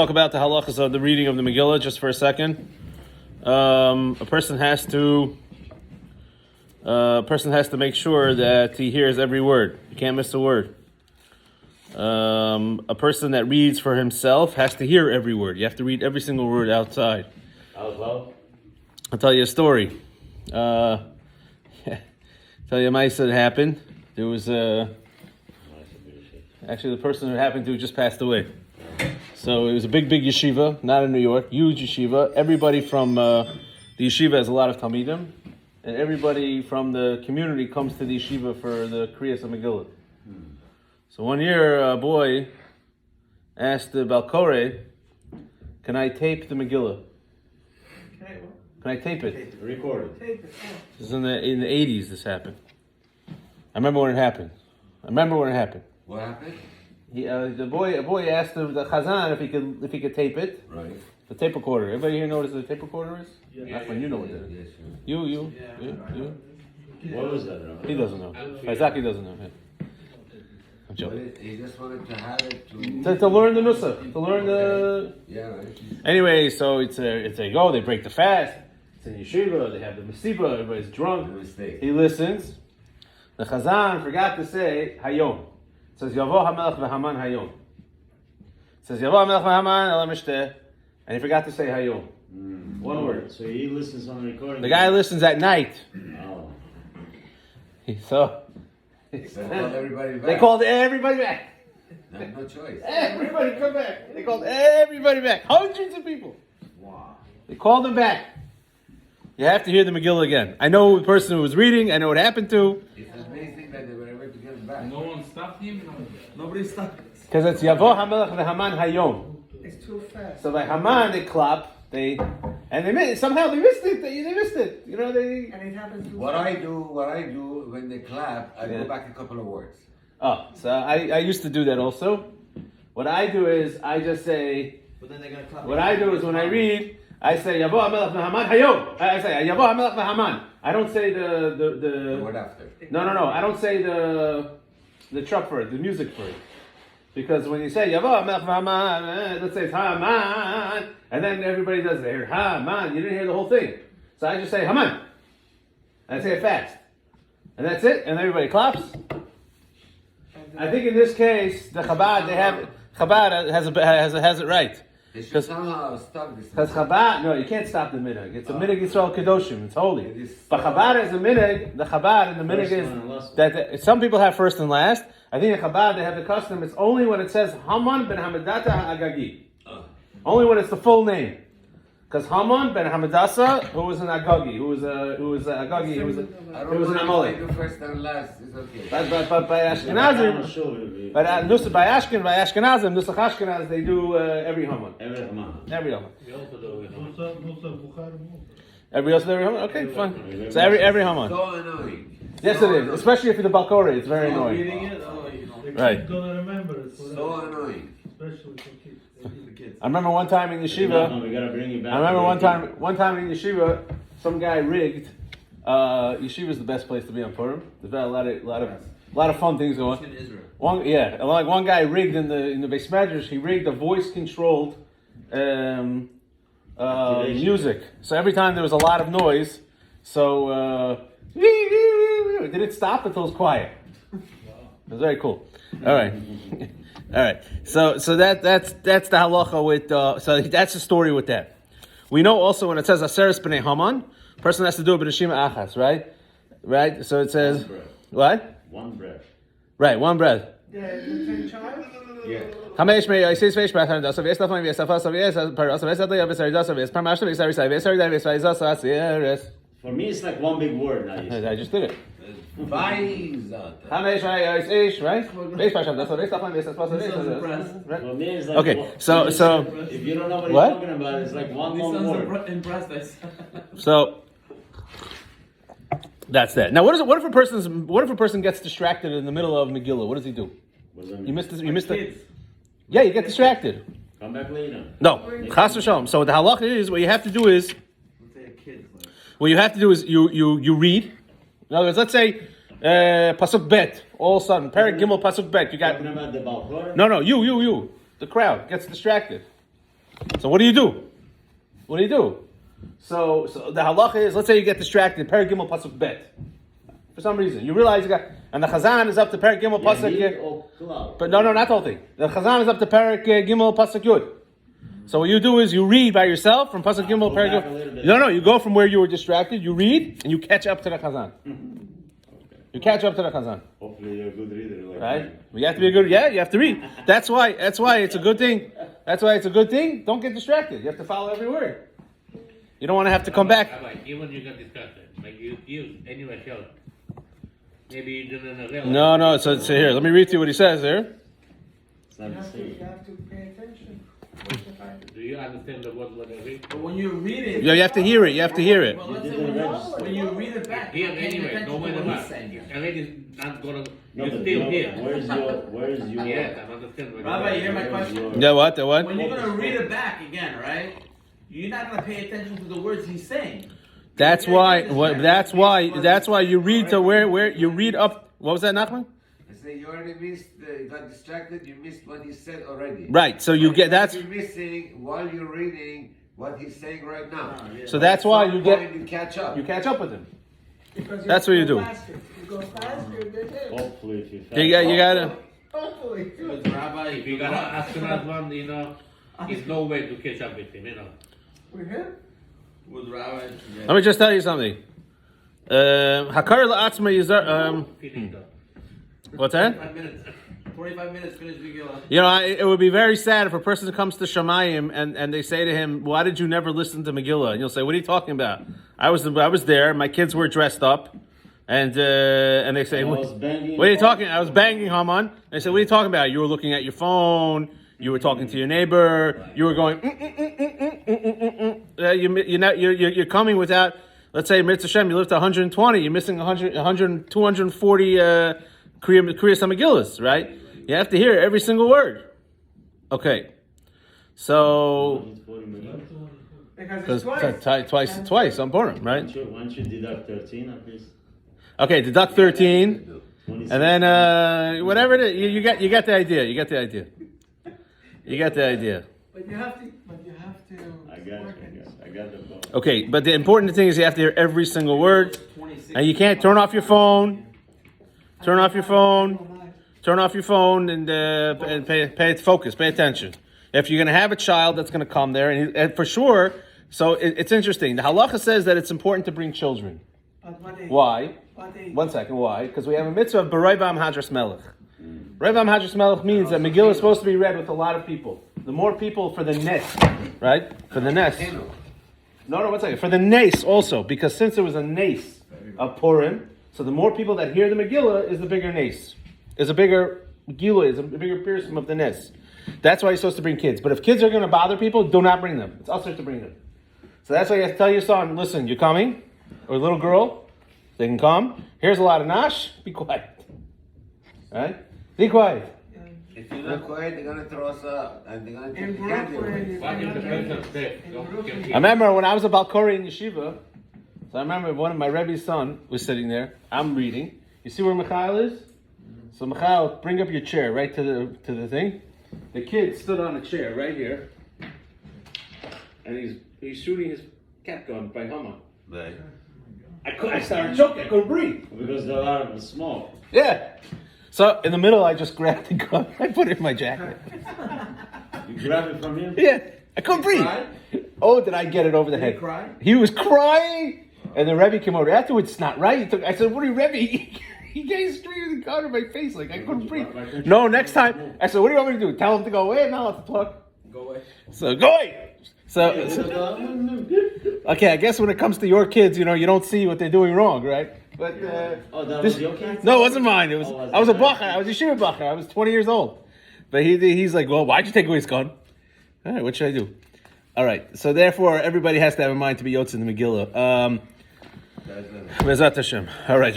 Talk about the halachas of the reading of the Megillah just for a second. A person has to make sure that he hears every word. You can't miss a word. A person that reads for himself has to hear every word. You have to read every single word outside. Out. I'll tell you a story. Tell you a mice that happened. There was actually the person who happened to just passed away. So it was a big yeshiva, not in New York, huge yeshiva. Everybody from the yeshiva has a lot of Talmidim, and everybody from the community comes to the yeshiva for the Kriyas of Megillah. So one year, a boy asked the Balkore, "Can I tape the Megillah? Can I tape it? Record it. This is in the 80s. This happened. I remember when it happened. What happened? The boy asked the Chazan if he could tape it. Right. The tape recorder. Everybody here knows what a tape recorder is? Yeah. That's when you know what it is. Yes, sure. You. What was that? He doesn't know. Isaac doesn't know. Yeah. I'm But joking. he just wanted to have it To learn the nusach, to learn the. Yeah, right. Anyway, so it's a go. They break the fast. It's in yeshiva. They have the masiba. Everybody's The drunk. mistake. He listens. The Chazan forgot to say hayom. It says Yavo Hamelech v'Haman hayom. It says Yavo Hamelech v'Haman el mishteh, and he forgot to say hayom. One word. So he listens on the recording. The guy listens at night. Oh. So They called everybody back. they called everybody back. No choice. Everybody come back. They called everybody back. Hundreds of people. Wow. They called them back. You have to hear the Megillah again. I know the person who was reading. I know what happened to. It's amazing that they were able to get him back. No one stopped him? Nobody stopped. Because it's Yavo Hamelech v'Haman hayom. It's too fast. So by Haman they clap. Somehow they missed it. They missed it. You know they. And it happens too What fast. I do when they clap, I go back a couple of words. Oh, so I used to do that also. What I do is I just say. But then they're going to clap. What I do is when I read, I say Yavo Hamelech v'Haman hayom. I say Yavo Hamelech v'Haman. I don't say The the. word after. No. I don't say the truck for it, the music for it. Because when you say Yavo Hamelech v'Haman, let's say it's Haman, and then everybody does it. Haman, you didn't hear the whole thing. So I just say Haman. And I say it fast. And that's it, and everybody claps. I think in this case, the Chabad has it right. They should somehow stop this. Because Chabad, no, you can't stop the minhag. It's a minhag Yisrael Kedoshim. It's holy. But Chabad is a minhag. The Chabad and the minhag First one and last is that some people have first and last. I think in Chabad they have the custom. It's only when it says Haman ben Hamadata Agagi. Only when it's the full name. Because Haman ben Hamadasa, who was an Agagi, who was Agagi, he was an I don't know if I Amalek. do first and last. It's okay. But by Ashkenazim, by Ashkenazim, Nusach Ashkenaz, they do every Haman. Every Haman. Every Haman. We also do it. Every Haman? Okay, fine. So every Haman. So annoying. Yes, it is. Especially if you're the Balkore, it's very annoying. Reading it? Oh, you know. Right. Gonna remember it. So annoying. Especially for kids. I remember one time in yeshiva. We gotta bring you back. I remember one time in yeshiva, some guy rigged. Yeshiva is the best place to be on Purim. There's a lot of fun things going. In Israel. One guy rigged in the Beis Medrash. He rigged a voice controlled music. So every time there was a lot of noise, so it didn't stop until it was quiet. It was very cool. All right. All right, so that's the halacha with so that's the story with that. We know also when it says Aseres b'nei Haman, person has to do it b'neshima achas, right? Right. So it says what? One breath. Right, one breath. The 10 child? Yeah. Chamesh mei yisei sveish b'achan dasav yestafon yestafasav yestafasav yestafasav yestafasav dasav yesparmashtav yestarisai yestarisai yestarisai yestarisai. For me, it's like one big word. Now you I just did it. Vaizat. Chamesh mei yisei right? Beish b'achan dasav yestafon yestafasav yestafasav. For me, it's like Okay, so if you don't know what he's What? talking about, it's like one This long sounds word. impressed. So that's that. Now, what if a person gets distracted in the middle of Megillah? What does he do? You missed this. You missed it. Kids. Yeah, you get distracted. Come back later. No, chas v'shalom. So the halacha is what you have to do is you read. In other words, let's say pasuk bet. All of a sudden, Perek Gimel pasuk bet. You got Talking about the Balkor? no. You. The crowd gets distracted. So what do you do? What do you do? So the halacha is, let's say you get distracted, Perek Gimel Pasuk Bet. For some reason, you realize you got, and the Chazan is up to Perek Gimel Pasuk Yud. But no, not the whole thing. The Chazan is up to Perek Gimel Pasuk Yud. So what you do is you read by yourself from Pasuk Gimel Perek Gimel. No, you go from where you were distracted. You read and you catch up to the Chazan. You catch up to the Chazan. Hopefully you're a good reader. Like Right? You have to be a good. Yeah, you have to read. That's why it's a good thing. That's why it's a good thing. Don't get distracted. You have to follow every word. You don't want to have to come back. Rabbi, even you got distracted, like you anyway show. Maybe you didn't realize. No. So here, let me read to you what he says here. It's not the same. You have to pay attention. Do you understand the word what I read? But when you read it, Yeah, you have to hear it. You have to hear it. Well, let's say didn't register. when you read it back, Here you're paying anyway, attention no to matter what what. he's saying. Already not gonna. No, You're but still no, here. Where's your? Yes, I understand. What Rabbi, you hear my question? Yeah, what? The what? When you're gonna read it back again, right? You're not gonna pay attention to the words he's saying. That's why. That's why you read to where you read up. What was that, Nachman? I say you already missed, you got distracted, you missed what he said already. Right. So you get that's. You're missing while you're reading what he's saying right now. So that's why you get. You catch up. You catch up with him. Because That's what you do. Faster. You go faster, you get hit. Hopefully, if You gotta. Hopefully. But Rabbi, If you gotta ask another one, there's no way to catch up with him, We're here? with Rabbi, Let me just tell you something. Hakar la'atzma yizar. Finish that. What's that? 45 minutes, finish Megillah. You know, it would be very sad if a person comes to Shamayim and they say to him, "Why did you never listen to Megillah?" And you'll say, "What are you talking about? I was there. My kids were dressed up, and they say, I what, was banging. what are you talking? I was banging Haman." They said, "What are you talking about? You were looking at your phone. You were talking to your neighbor. You were going. You're coming without. Let's say Mitzvah Shem, you lived to 120. You're missing 100, 240 Kriya Megillahs, right? You have to hear every single word. Okay, so Because because it's twice. twice on Purim, right? Once you deduct 13 at least. Okay, deduct 13, 26. and then whatever it is, you get the idea. You get the idea. You get the idea. But you have to. I got the ball. Okay, but the important thing is you have to hear every single word, and you can't turn off your phone. Turn off your phone. Turn off your phone and focus, pay attention. If you're going to have a child that's going to come there, and for sure, so it's interesting. The halacha says that it's important to bring children. At what age? Why? What age? 1 second, why? Because we have a mitzvah of B'roi B'am Hadras Melech. B'roi B'am Hadras Melech means that Megillah is supposed to be read with a lot of people. The more people for the nes, right? For the nes. No, 1 second. For the nes also, because since it was a nes of Purim, so the more people that hear the Megillah is the bigger nes. Is a bigger Megillah, is a bigger piercing of the nes. That's why you're supposed to bring kids. But if kids are going to bother people, do not bring them. It's usher to bring them. So that's why you have to tell your son, listen, you're coming, or little girl, they can come. Here's a lot of nash, be quiet. Right? Be quiet. If you're not quiet, they're gonna throw us out, and they're gonna In take the candy Brooklyn, away. you What if the cannot person says, in don't Brooklyn. get I remember when I was a Balkori in Yeshiva, so I remember one of my Rebbe's son was sitting there, I'm reading. You see where Mikhail is? So Mikhail, bring up your chair right to the thing. The kid stood on a chair right here, and he's shooting his cat gun by Hama. Right. I started choking, I couldn't breathe. Because there are the smoke. Yeah. So in the middle, I just grabbed the gun, I put it in my jacket. You grab it from him. Yeah, I couldn't breathe. cried? Oh, did I get it over the head? he cry? He was crying, and the Rebbe came over. Afterwards, it's not right. I said, "What are you, Rebbe?" He gave straight the gun in my face, like I couldn't breathe. No, next time, I said, "What do you want me to do? Tell him to go away? I'm not allowed to talk." Go away. So go away. So okay, I guess when it comes to your kids, you don't see what they're doing wrong, right? But Oh, that was your kid? no, it wasn't mine. It was. Oh, was I was a it? bacher. I was a yeshiva bacher. I was 20 years old. But he's like, "Well, why'd you take away his gun?" All right, what should I do? All right. So therefore, everybody has to have in mind to be Yotze in the Megillah. Bezat Hashem. All right.